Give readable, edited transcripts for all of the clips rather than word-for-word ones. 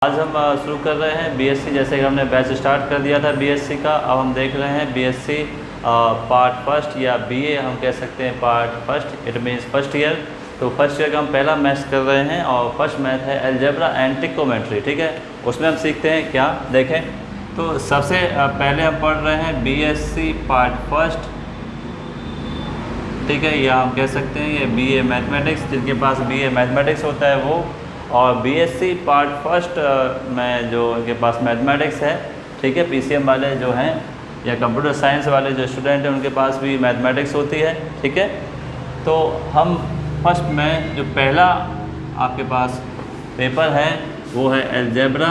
आज हम शुरू कर रहे हैं बीएससी। जैसे कि हमने बैच स्टार्ट कर दिया था बीएससी का, अब हम देख रहे हैं बीएससी पार्ट फर्स्ट या बीए हम कह सकते हैं part first, it means first year. तो फर्स्ट ईयर का हम पहला मैथ कर रहे हैं और फर्स्ट मैथ है अलजेब्रा एंड ट्रिग्नोमेट्री। ठीक है, उसमें हम सीखते हैं क्या, देखें। तो सबसे पहले हम पढ़ रहे हैं बीएससी पार्ट फर्स्ट, ठीक है, या हम कह सकते हैं ये बीए मैथमेटिक्स, जिनके पास बीए मैथमेटिक्स होता है वो। और बीएससी पार्ट फर्स्ट में जो इनके पास मैथमेटिक्स है, ठीक है, पीसीएम वाले जो हैं या कंप्यूटर साइंस वाले जो स्टूडेंट हैं उनके पास भी मैथमेटिक्स होती है, ठीक है। तो हम फर्स्ट में जो पहला आपके पास पेपर है वो है अलजेब्रा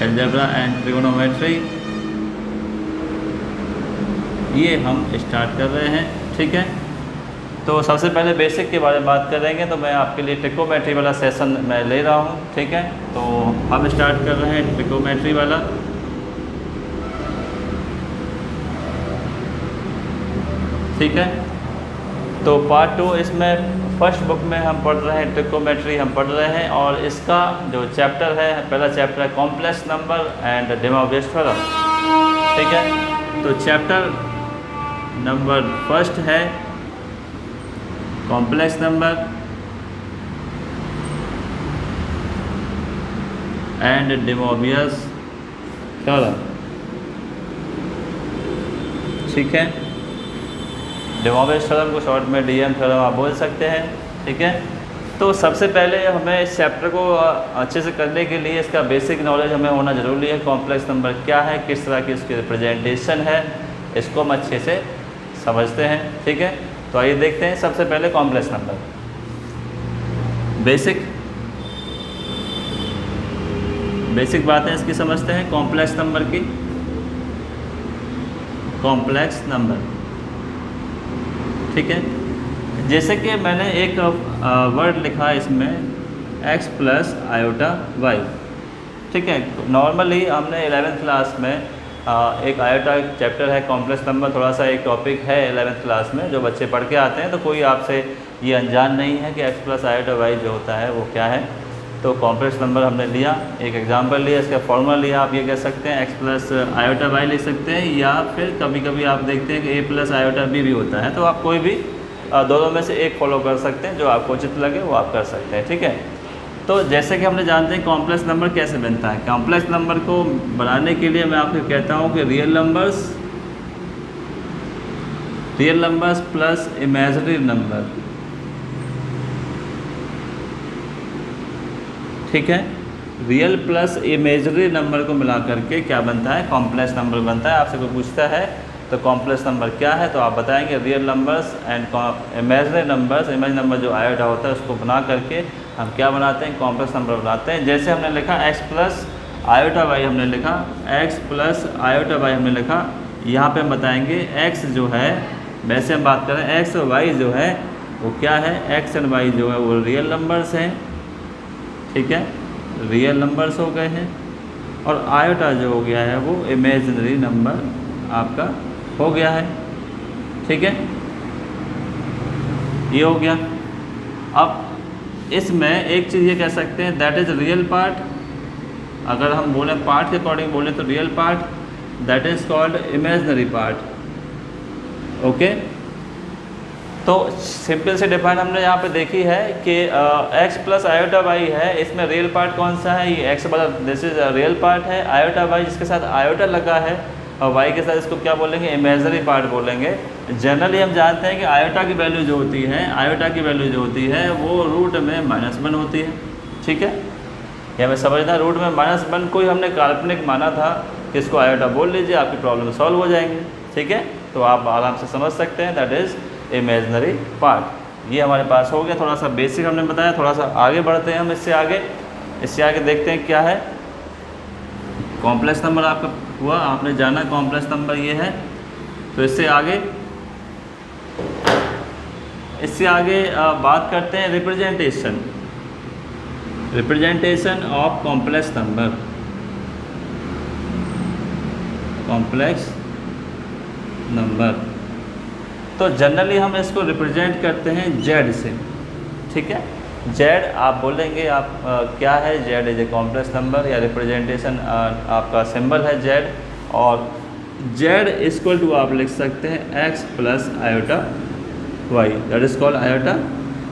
एंड ट्रिग्नोमेट्री, ये हम स्टार्ट कर रहे हैं, ठीक है। तो सबसे पहले बेसिक के बारे में बात करेंगे, तो मैं आपके लिए ट्रिग्नोमेट्री वाला सेशन मैं ले रहा हूँ, ठीक है। तो हम स्टार्ट कर रहे हैं ट्रिग्नोमेट्री वाला। ठीक है, तो पार्ट 2 इसमें फर्स्ट बुक में हम पढ़ रहे हैं ट्रिग्नोमेट्री हम पढ़ रहे हैं, और इसका जो चैप्टर है, पहला चैप्टर है complex number and day Mobius theorem, ठीक है। तो चैप्टर नंबर फर्स्ट है complex number and day Mobius theorem, ठीक है। डे मोबियस थ्योरम को शॉर्ट में डीएम थ्योरम आप बोल सकते हैं, ठीक है। तो सबसे पहले हमें इस चैप्टर को अच्छे से करने के लिए इसका बेसिक नॉलेज हमें होना ज़रूरी है। कॉम्प्लेक्स नंबर क्या है, किस तरह की इसकी रिप्रेजेंटेशन है, इसको हम अच्छे से समझते हैं, ठीक है। तो आइए देखते हैं सबसे पहले कॉम्प्लेक्स नंबर। बेसिक बातें इसकी समझते हैं कॉम्प्लेक्स नंबर की। कॉम्प्लेक्स नंबर, ठीक है। जैसे कि मैंने एक वर्ड लिखा इसमें x प्लस आयोटा वाई, ठीक है। नॉर्मली हमने 11th क्लास में एक आयोटा चैप्टर है कॉम्प्लेक्स नंबर, थोड़ा सा एक टॉपिक है 11th क्लास में जो बच्चे पढ़ के आते हैं, तो कोई आपसे ये अनजान नहीं है कि x प्लस आयोटा वाई जो होता है वो क्या है। तो कॉम्प्लेक्स नंबर हमने लिया, एक एग्जांपल लिया, इसका फॉर्मूला लिया, आप ये कह सकते हैं x प्लस आयोटा वाई लिख सकते हैं, या फिर कभी कभी आप देखते हैं कि a प्लस आयोटा बी भी होता है। तो आप कोई भी दोनों में से एक फॉलो कर सकते हैं, जो आपको उचित लगे वो आप कर सकते हैं, ठीक है। तो जैसे कि हमने जानते हैं कॉम्प्लेक्स नंबर कैसे बनता है। कॉम्प्लेक्स नंबर को बनाने के लिए मैं आपको कहता हूँ कि real numbers plus imaginary number, ठीक है। रियल प्लस इमेजिनरी नंबर को मिला करके क्या बनता है, कॉम्प्लेक्स नंबर बनता है। आपसे कोई पूछता है तो कॉम्प्लेक्स नंबर क्या है, तो आप बताएंगे real numbers and imaginary numbers. Imaginary number जो आयोटा होता है उसको बना करके हम क्या बनाते हैं, कॉम्प्लेक्स नंबर बनाते हैं। जैसे हमने लिखा x प्लस आयोटा वाई, हमने लिखा x प्लस आयोटा वाई, हमने लिखा, यहाँ पे हम बताएंगे x जो है, वैसे हम बात करें x और y जो है वो क्या है, x एंड y जो है वो रियल नंबर्स हैं, ठीक है, रियल नंबर्स हो गए हैं। और आयोटा जो हो गया है वो इमेजिनरी नंबर आपका हो गया है, ठीक है, ये हो गया। अब इसमें एक चीज़ ये कह सकते हैं दैट इज़ रियल पार्ट। अगर हम बोलें पार्ट के अकॉर्डिंग बोलें तो real part, that is called imaginary part, okay. तो सिंपल से डिफाइन हमने यहाँ पे देखी है कि x प्लस आयोटा वाई है, इसमें रियल पार्ट कौन सा है, ये x मतलब दिस इज रियल पार्ट है। आयोटा वाई जिसके साथ आयोटा लगा है और y के साथ इसको क्या बोलेंगे, इमेजिनरी पार्ट बोलेंगे। जनरली हम जानते हैं कि आयोटा की वैल्यू जो होती है, आयोटा की वैल्यू जो होती है वो रूट में -1 होती है, ठीक है। ये हमें समझना, रूट में -1 कोई हमने काल्पनिक माना था कि इसको आयोटा बोल लीजिए, आपकी प्रॉब्लम सॉल्व हो जाएंगे, ठीक है। तो आप आराम से समझ सकते हैं दैट इज़ इमेजिनरी पार्ट। ये हमारे पास हो गया, थोड़ा सा बेसिक हमने बताया। थोड़ा सा आगे बढ़ते हैं हम, इससे आगे देखते हैं क्या है। कॉम्प्लेक्स नंबर आपका हुआ, आपने जाना कॉम्प्लेक्स नंबर ये है। तो इससे आगे बात करते हैं रिप्रेजेंटेशन ऑफ कॉम्प्लेक्स नंबर। तो जनरली हम इसको रिप्रेजेंट करते हैं Z से, ठीक है। जेड आप बोलेंगे आप क्या है, Z is a complex number या रिप्रेजेंटेशन आपका सिंबल है जेड। और जेड इक्वल टू आप लिख सकते हैं X plus iota Y, that is called iota.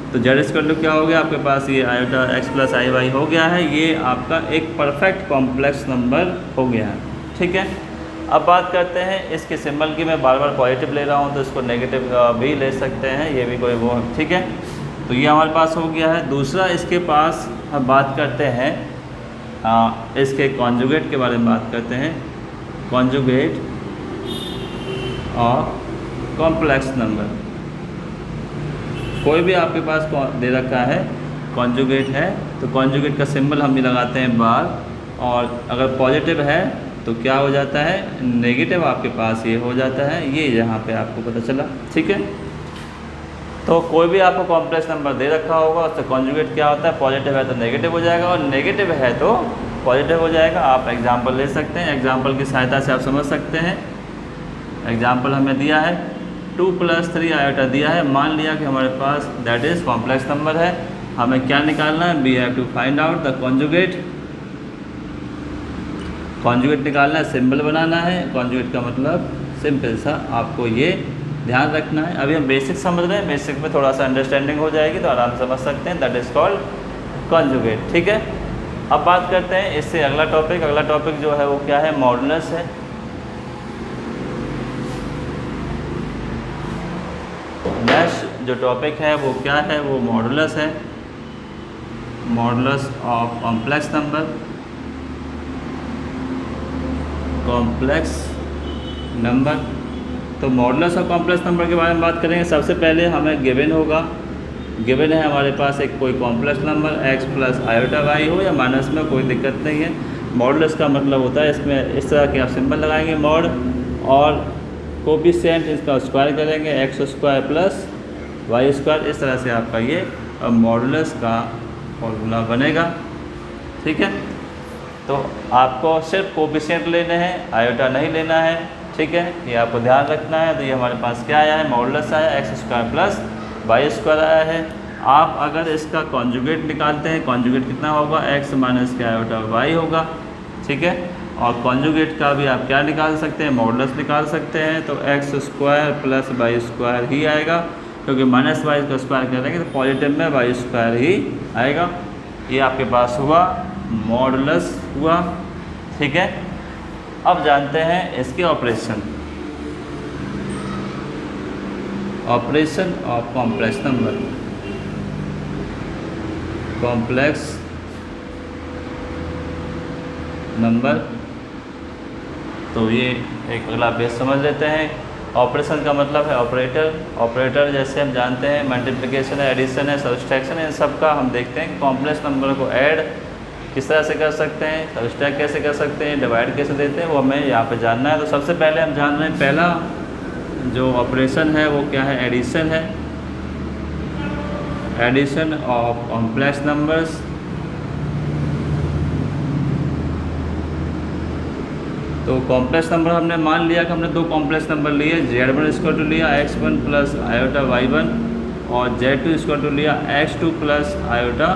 तो जेड इक्वल टू क्या हो गया आपके पास, ये iota X plus I Y हो गया है, ये आपका एक परफेक्ट कॉम्प्लेक्स नंबर हो गया है, ठीक है। अब बात करते हैं इसके सिंबल की, मैं बार बार पॉजिटिव ले रहा हूँ तो इसको नेगेटिव भी ले सकते हैं, ये भी कोई वो, ठीक है। तो ये हमारे पास हो गया है। दूसरा इसके पास हम बात करते हैं इसके कॉन्जुगेट के बारे में बात करते हैं, कॉन्जुगेट और कॉम्प्लेक्स नंबर। कोई भी आपके पास दे रखा है कॉन्जुगेट है तो कॉन्जुगेट का सिंबल हम भी लगाते हैं बार, और अगर पॉजिटिव है तो क्या हो जाता है, नेगेटिव आपके पास ये हो जाता है, ये यहाँ पे आपको पता चला, ठीक है। तो कोई भी आपको कॉम्प्लेक्स नंबर दे रखा होगा उससे कॉन्जुगेट क्या होता है, पॉजिटिव है तो नेगेटिव हो जाएगा और नेगेटिव है तो पॉजिटिव हो जाएगा। आप एग्जांपल ले सकते हैं, एग्जांपल की सहायता से आप समझ सकते हैं। एग्जांपल हमें दिया है 2 + 3 आयोटा दिया है, मान लिया कि हमारे पास दैट इज़ कॉम्प्लेक्स नंबर है। हमें क्या निकालना है, we have to find out the conjugate. Conjugate निकालना है, सिंबल बनाना है। कॉन्जुगेट का मतलब सिंपल सा आपको ये ध्यान रखना है। अभी हम बेसिक समझ रहे हैं, बेसिक में थोड़ा सा अंडरस्टैंडिंग हो जाएगी तो आराम से समझ सकते हैं, दैट इज़ कॉल्ड कॉन्जुगेट, ठीक है। अब बात करते हैं इससे अगला टॉपिक जो है वो क्या है, मॉडुलस है। नेक्स्ट जो टॉपिक है वो क्या है, वो मॉडुलस है, modulus of complex number, complex number. तो मॉडुलस ऑफ कॉम्प्लेक्स नंबर के बारे में बात करेंगे। सबसे पहले हमें गिवन होगा, गिवन है हमारे पास एक कोई complex number X plus iota Y हो या माइनस में, कोई दिक्कत नहीं है। मॉडुलस का मतलब होता है इसमें इस तरह के आप सिंबल लगाएंगे मॉड, और कोफिशिएंट इसका स्क्वायर करेंगे, X square plus Y square, इस तरह से आपका ये मॉडुलस का फॉर्मूला बनेगा, ठीक है। तो आपको सिर्फ कोफिशिएंट लेने हैं, आयोटा नहीं लेना है, ठीक है, ये आपको ध्यान रखना है। तो ये हमारे पास क्या आया है, मॉडुलस आया X square plus Y square आया है। आप अगर इसका कॉन्जुगेट निकालते हैं, कॉन्जुगेट कितना होगा, एक्स माइनस क्या आयोटा वाई होगा, ठीक है। और कॉन्जुगेट का भी आप क्या निकाल सकते हैं, मॉडुलस निकाल सकते हैं। तो x square plus Y square ही आएगा, क्योंकि माइनस वाई का स्क्वायर करेंगे तो पॉजिटिव में वाई स्क्वायर ही आएगा। ये आपके पास हुआ मॉडुलस हुआ, ठीक है। अब जानते हैं इसके operation, operation of complex number, complex number. तो ये एक अगला पेज समझ लेते हैं। ऑपरेशन का मतलब है ऑपरेटर। ऑपरेटर जैसे हम जानते हैं मल्टीप्लिकेशन है, एडिशन है, सब्सट्रैक्शन है, इन सब का हम देखते हैं कि कॉम्प्लेक्स नंबर को ऐड किस तरह से कर सकते हैं, सब्सट्रैक्ट कैसे कर सकते हैं, डिवाइड कैसे देते हैं, वो हमें यहाँ पे जानना है। तो सबसे पहले हम जान रहे हैं पहला जो ऑपरेशन है वो क्या है, एडिशन है, एडिशन ऑफ कॉम्प्लेक्स नंबर्स। तो कॉम्प्लेक्स नंबर हमने मान लिया कि हमने दो कॉम्प्लेक्स नंबर लिए, z1 इक्वल टू लिया x1 प्लस आयोटा y1 और z2 इक्वल टू लिया x2 प्लस आयोटा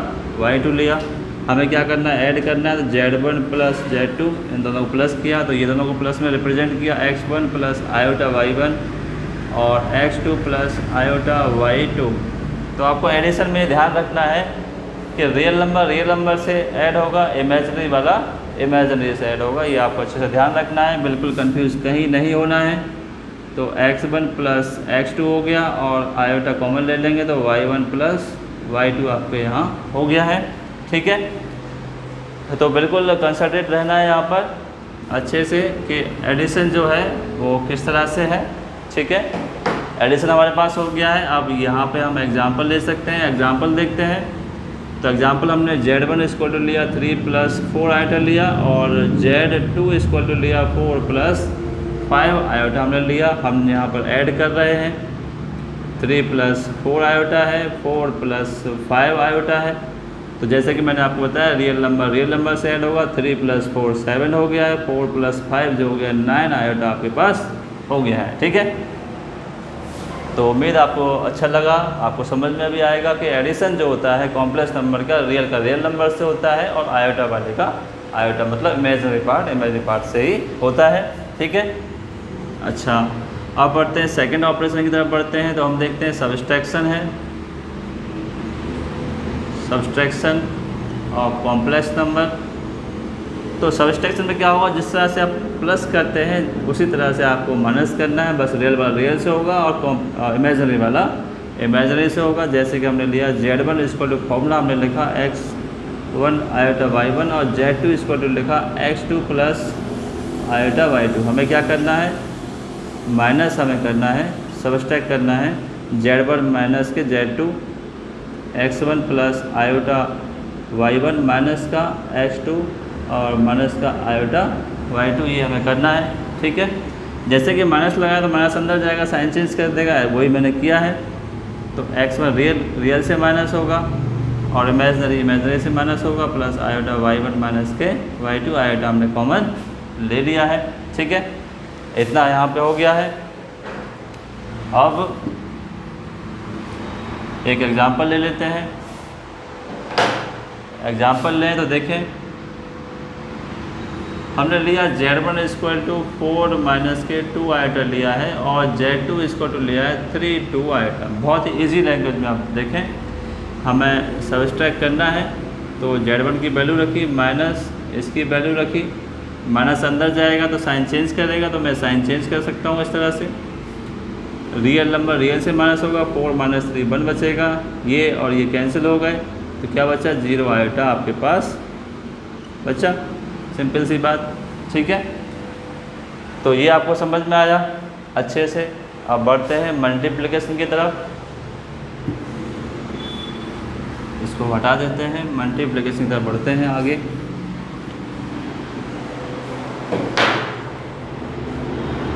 y2 लिया। हमें क्या करना है, ऐड करना है। तो z1 प्लस z2 इन दोनों को प्लस किया, तो ये दोनों को प्लस में रिप्रेजेंट किया, x1 प्लस आयोटा y1 और x2 प्लस आयोटा y2। तो आपको एडिशन में ध्यान रखना है कि रियल नंबर से ऐड होगा, इमेजिनरी वाला इमेजिनरी से ऐड होगा, ये आपको अच्छे से ध्यान रखना है, बिल्कुल कंफ्यूज कहीं नहीं होना है। तो x1 प्लस x2 हो गया और आयोटा कॉमन ले लेंगे तो y1 प्लस y2 आपके यहाँ हो गया है, ठीक है। तो बिल्कुल कंसंट्रेट रहना है यहाँ पर अच्छे से कि एडिशन जो है वो किस तरह से है, ठीक है। एडिशन हमारे पास हो गया है। अब यहाँ पे हम एग्जांपल ले सकते हैं, एग्जांपल देखते हैं। तो एग्जांपल हमने z1 इक्वल टू लिया 3 + 4 आयोटा लिया और z2 इक्वल टू लिया 4 + 5 आयोटा हमने लिया। हम यहाँ पर ऐड कर रहे हैं, 3 + 4 आयोटा है, 4 + 5 आयोटा है। तो जैसे कि मैंने आपको बताया रियल नंबर से ऐड होगा, 3 + 4 7 हो गया है, 4 + 5 जो हो गया 9 आयोटा आपके पास हो गया है, ठीक है। तो तो उम्मीद आपको अच्छा लगा, आपको समझ में भी आएगा कि एडिशन जो होता है कॉम्प्लेक्स नंबर का रियल नंबर से होता है, और आयोटा वाले का आयोटा मतलब इमेजिनरी पार्ट से ही होता है। ठीक है, अच्छा अब बढ़ते हैं सेकंड ऑपरेशन की तरफ बढ़ते हैं। तो हम देखते हैं सब्सट्रैक्शन है, सब्सट्रैक्शन ऑफ कॉम्प्लेक्स नंबर। तो सब्सट्रैक्शन में क्या होगा, जिस तरह से आप प्लस करते हैं उसी तरह से आपको माइनस करना है, बस रियल वाला रियल से होगा और इमेजिनरी वाला इमेजिनरी से होगा। जैसे कि हमने लिया Z1 इक्वल टू फॉर्मूला हमने लिखा x1 आयोटा y1 और Z2 इक्वल टू लिखा x2 प्लस आयोटा y2। हमें क्या करना है, माइनस हमें करना है, सब्सट्रैक्ट करना है Z1 माइनस के Z2, x1 plus iota y1 minus का x2 और माइनस का आयोटा y2, ये हमें करना है। ठीक है, जैसे कि माइनस लगाया तो माइनस अंदर जाएगा, साइन चेंज कर देगा, वही मैंने किया है। तो x1 रियल से माइनस होगा और इमेजिनरी से माइनस होगा, प्लस आयोटा y1 माइनस के y2, आयोटा हमने कॉमन ले लिया है। ठीक है, इतना यहाँ पे हो गया है। अब एक एग्जांपल ले लेते हैं। एग्जांपल लें तो देखें, हमने लिया Z1 इक्वल टू 4 माइनस के 2 आयोटा लिया है और Z2 इक्वल टू लिया है 3 2 आयोटा। बहुत ही ईजी लैंग्वेज में आप देखें, हमें सब्सट्रैक्ट करना है। तो Z1 की वैल्यू रखी, माइनस इसकी वैल्यू रखी, माइनस अंदर जाएगा तो साइन चेंज करेगा, तो मैं साइन चेंज कर सकता हूँ इस तरह से। रियल नंबर रियल से माइनस होगा, 4 माइनस 3 1 बचेगा, ये और ये कैंसिल हो गए, तो क्या बचा, 0 आयोटा आपके पास बचा। सिंपल सी बात। ठीक है, तो ये आपको समझ में आया अच्छे से। अब बढ़ते हैं मल्टीप्लिकेशन की तरफ, इसको हटा देते हैं, मल्टीप्लिकेशन की तरफ बढ़ते हैं आगे।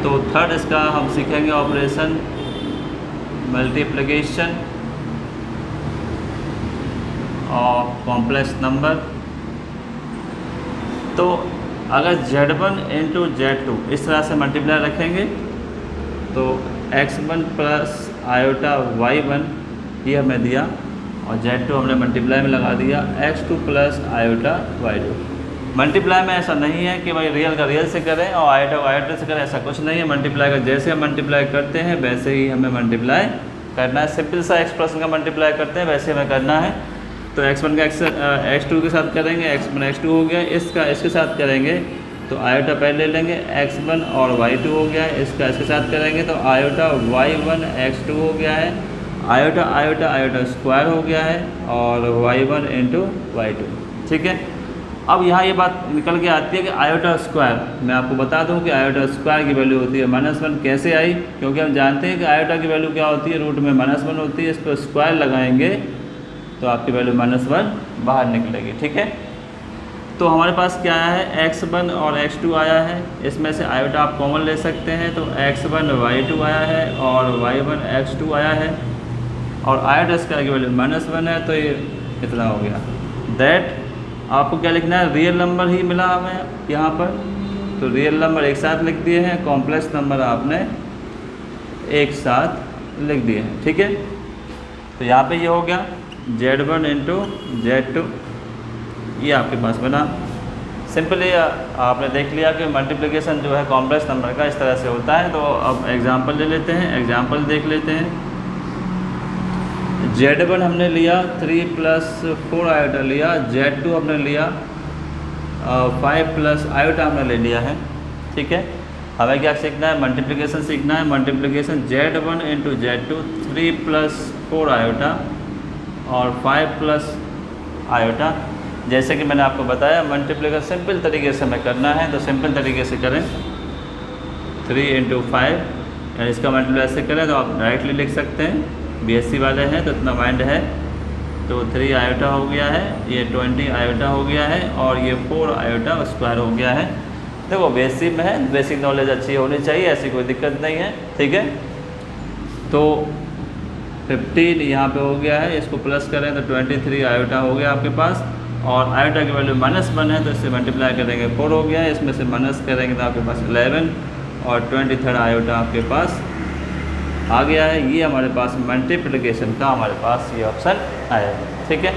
तो थर्ड इसका हम सीखेंगे operation multiplication of complex number. तो अगर Z1 इंटू Z2 इस तरह से मल्टीप्लाई रखेंगे तो x1 प्लस आयोटा y1 ये हमें दिया, और Z2 हमने मल्टीप्लाई में लगा दिया x2 plus iota y2। Multiply में ऐसा नहीं है कि भाई रियल का रियल से करें और आयोटा को आयोटा से करें, ऐसा कुछ नहीं है। मल्टीप्लाई का जैसे हम मल्टीप्लाई करते हैं वैसे ही हमें मल्टीप्लाई करना है। सिंपल सा एक्सप्रेशन का मल्टीप्लाई करते हैं वैसे हमें करना है। तो x1 का x2 के साथ करेंगे, x1 x2 हो गया, इसका इसके साथ करेंगे तो आयोटा पहले ले लेंगे, x1 और y2 हो गया है, इसका इसके साथ करेंगे तो आयोटा y1 x2 हो गया है, आयोटा आयोटा आयोटा स्क्वायर हो गया है और y1 इंटू y2। ठीक है, अब यहाँ ये बात निकल के आती है कि आयोटा स्क्वायर, मैं आपको बता दूँ कि आयोटा स्क्वायर की वैल्यू होती है -1। कैसे आई, क्योंकि हम जानते हैं कि आयोटा की वैल्यू क्या होती है, रूट में -1 होती है, इस पर स्क्वायर लगाएंगे तो आपकी वैल्यू -1 बाहर निकलेगी। ठीक है, तो हमारे पास क्या आया है, x1 और x2 आया है, इसमें से आयोटा आप कॉमन ले सकते हैं। तो x1 y2 आया है और y1 x2 आया है, और आयोटा स्क्वायर की वैल्यू -1 है, तो ये कितना हो गया, दैट आपको क्या लिखना है, रियल नंबर ही मिला हमें यहाँ पर। तो रियल नंबर एक साथ लिख दिए हैं, कॉम्प्लेक्स नंबर आपने एक साथ लिख दिए हैं। ठीक है, तो यहाँ पे ये हो गया Z1 इंटू Z2, ये आपके पास बना। सिंपली आपने देख लिया कि मल्टीप्लिकेशन जो है कॉम्प्लेक्स नंबर का इस तरह से होता है। तो अब एग्जांपल ले लेते हैं, एग्जांपल देख लेते हैं। Z1 हमने लिया 3 + 4 आयोटा लिया, Z2 हमने लिया 5 + आयोटा हमने ले लिया है। ठीक है, हमें क्या सीखना है, मल्टीप्लिकेशन सीखना है। Multiplication Z1 into Z2, 3 + 4 iota और 5 + आयोटा। जैसे कि मैंने आपको बताया मल्टीप्लिकेशन सिंपल तरीके से हमें करना है, तो सिंपल तरीके से करें, 3 × 5 यानी इसका मल्टीप्लाई ऐसे करें तो आप डायरेक्टली लिख सकते हैं, BSc वाले हैं तो इतना माइंड है। तो 3 आयोटा हो गया है, ये 20 आयोटा हो गया है और ये 4 आयोटा स्क्वायर हो गया है। देखो बेसिक में है, बेसिक नॉलेज अच्छी होनी चाहिए, ऐसी कोई दिक्कत नहीं है। ठीक है, तो 15 यहाँ पे हो गया है, इसको प्लस करें तो 23 आयोटा हो गया आपके पास, और आयोटा की वैल्यू -1 है तो इससे मल्टीप्लाई करेंगे 4 हो गया है, इसमें से माइनस करेंगे तो आपके पास 11 और 23 आयोटा आपके पास आ गया है। ये हमारे पास मल्टीप्लिकेशन का हमारे पास ये ऑप्शन आया है, ठीक है।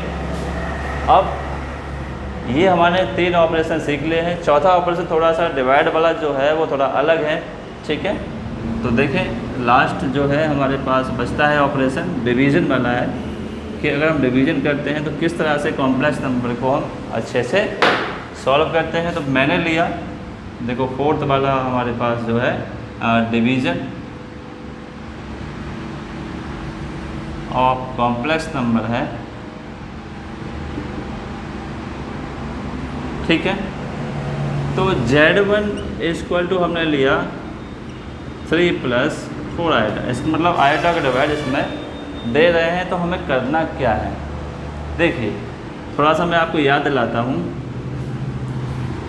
अब ये हमारे 3 ऑपरेशन सीख लिए हैं। चौथा ऑपरेशन थोड़ा सा डिवाइड वाला जो है वो थोड़ा अलग है, ठीक है। तो देखें लास्ट जो है हमारे पास बचता है ऑपरेशन डिवीज़न वाला है कि अगर हम डिवीज़न करते हैं तो किस तरह से कॉम्प्लेक्स नंबर को हम अच्छे से सॉल्व करते हैं। तो मैंने लिया, देखो 4th वाला हमारे पास जो है डिवीज़न ऑफ कॉम्प्लेक्स नंबर है, ठीक है। तो Z1 इक्वल टू हमने लिया 3 + 4 आइटा। इसका मतलब आइटा का डिवाइड इसमें दे रहे हैं, तो हमें करना क्या है। देखिए थोड़ा सा मैं आपको याद दिलाता हूँ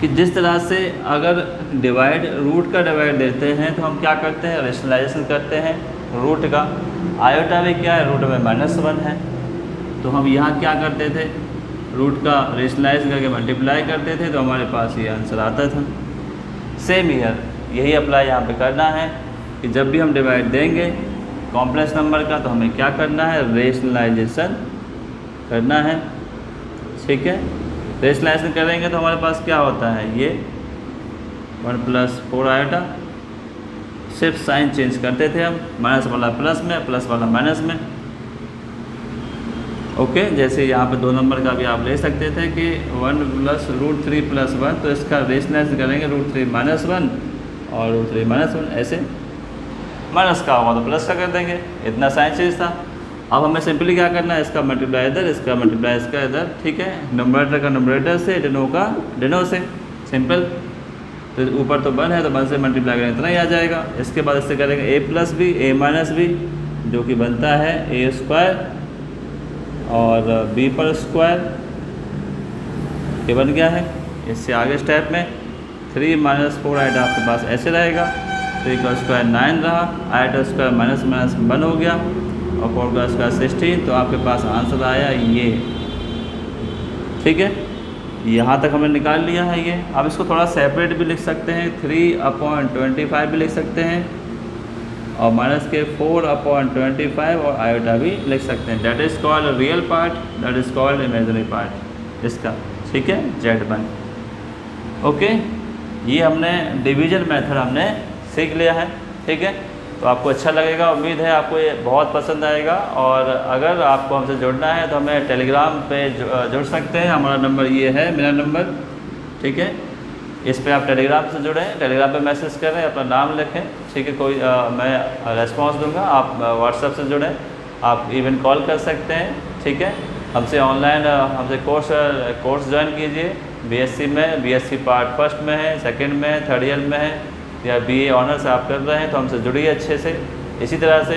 कि जिस तरह से अगर डिवाइड रूट का डिवाइड देते हैं तो हम क्या करते हैं, रेशनलाइजेशन करते हैं रूट का। आयोटा भी क्या है, रूट में -1 है, तो हम यहाँ क्या करते थे, रूट का रेशनलाइज करके मल्टीप्लाई करते थे, तो हमारे पास ये आंसर आता था। सेम ईयर यही अप्लाई यहाँ पे करना है कि जब भी हम डिवाइड देंगे कॉम्प्लेक्स नंबर का, तो हमें क्या करना है, रेशनलाइजेशन करना है, ठीक है। रेशनलाइजेशन करेंगे तो हमारे पास क्या होता है, ये 1 + 4 आइटा। सिर्फ साइन चेंज करते थे हम, माइनस वाला प्लस में, प्लस वाला माइनस में, ओके। जैसे यहाँ पे 2 नंबर का भी आप ले सकते थे कि 1 + √3 + 1, तो इसका रेशनलाइज करेंगे √3 - 1 और √3 - 1, ऐसे माइनस का होगा तो प्लस का कर देंगे, इतना साइन चेंज था। अब हमें सिंपली क्या करना है, इसका मल्टीप्लाई इधर, इसका मल्टीप्लाई इसका इधर, ठीक है। नंबरेटर का नंबरेटर से, डिनो का डिनो से, सिंपल। तो ऊपर तो 1 है तो 1 से मल्टीप्लाई करेंगे इतना ही आ जाएगा। इसके बाद इससे करेंगे a + b, a - b, जो कि बनता है a² और b पर स्क्वायर, ये बन गया है। इससे आगे स्टेप में 3 - 4 आइटा आपके पास ऐसे रहेगा, 3 का स्क्वायर 9 रहा, आइटा स्क्वायर माइनस माइनस 1 हो गया और 4 का स्क्वायर 16, तो आपके पास आंसर आया ये, ठीक है। यहाँ तक हमने निकाल लिया है ये। अब इसको थोड़ा सेपरेट भी लिख सकते हैं, 3/25 भी लिख सकते हैं और माइनस के 4/25 और आयोटा भी लिख सकते हैं। That is called real part, that is called imaginary part इसका, ठीक है, Z1, ओके। ये हमने डिवीज़न मेथड हमने सीख लिया है, ठीक है। तो आपको अच्छा लगेगा, उम्मीद है आपको ये बहुत पसंद आएगा। और अगर आपको हमसे जुड़ना है तो हमें टेलीग्राम पे जुड़ सकते हैं, हमारा नंबर ये है, मेरा नंबर, ठीक है। इस पे आप टेलीग्राम से जुड़ें, टेलीग्राम पे मैसेज करें, अपना नाम लिखें, ठीक है। कोई मैं रेस्पॉन्स दूंगा। आप व्हाट्सएप से जुड़ें, आप इवन कॉल कर सकते हैं, ठीक है। हमसे ऑनलाइन हमसे कोर्स ज्वाइन कीजिए। BSc में, BSc पार्ट फर्स्ट में है, सेकंड में है, थर्ड ईयर में है, या BA ऑनर्स आप कर रहे हैं तो हमसे जुड़िए अच्छे से। इसी तरह से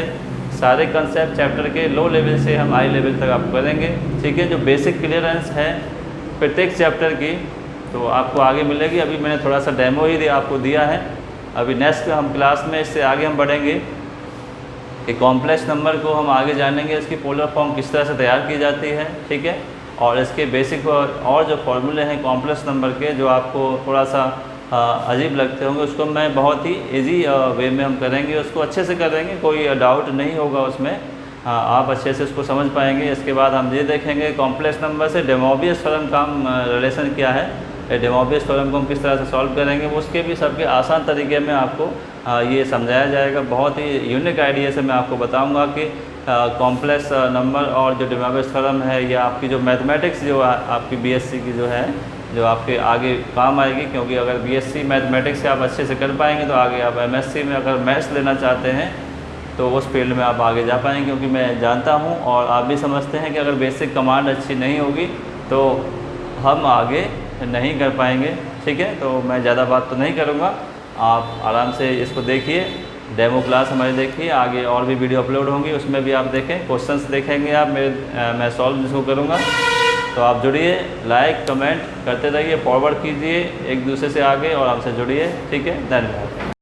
सारे कंसेप्ट चैप्टर के लो लेवल से हम हाई लेवल तक आप करेंगे, ठीक है। जो बेसिक क्लियरेंस है प्रत्येक चैप्टर की तो आपको आगे मिलेगी। अभी मैंने थोड़ा सा डेमो ही आपको दिया है। अभी नेक्स्ट हम क्लास में इससे आगे हम बढ़ेंगे कि कॉम्प्लेक्स नंबर को हम आगे जानेंगे, इसकी पोलर फॉर्म किस तरह से तैयार की जाती है, ठीक है। और इसके बेसिक और जो फॉर्मूले हैं कॉम्प्लेक्स नंबर के, जो आपको थोड़ा सा अजीब लगते होंगे, उसको मैं बहुत ही इजी वे में हम करेंगे, उसको अच्छे से करेंगे, कोई डाउट नहीं होगा उसमें, आप अच्छे से उसको समझ पाएंगे। इसके बाद हम ये देखेंगे कॉम्प्लेक्स नंबर से de Moivre's थ्योरम का रिलेशन क्या है, de Moivre's थ्योरम को हम किस तरह से सॉल्व करेंगे, वो उसके भी सबके आसान तरीके में आपको ये समझाया जाएगा। बहुत ही यूनिक आइडिया से मैं आपको बताऊँगा कि कॉम्प्लेक्स नंबर और जो de Moivre's थ्योरम है, या आपकी जो मैथमेटिक्स जो आपकी BSc की जो है, जो आपके आगे काम आएगी। क्योंकि अगर BSc मैथमेटिक्स से आप अच्छे से कर पाएंगे तो आगे आप MSc में अगर मैथ्स लेना चाहते हैं तो उस फील्ड में आप आगे जा पाएंगे। क्योंकि मैं जानता हूं और आप भी समझते हैं कि अगर बेसिक कमांड अच्छी नहीं होगी तो हम आगे नहीं कर पाएंगे, ठीक है। तो मैं ज़्यादा बात तो नहीं करूँगा, आप आराम से इसको देखिए, डेमो क्लास हमारी देखिए, आगे और भी वीडियो अपलोड होंगी, उसमें भी आप देखें, क्वेश्चंस देखेंगे आप, मैं सॉल्व इसको करूँगा। तो आप जुड़िए, लाइक कमेंट करते रहिए, फॉरवर्ड कीजिए एक दूसरे से आगे और हमसे जुड़िए, ठीक है। धन्यवाद।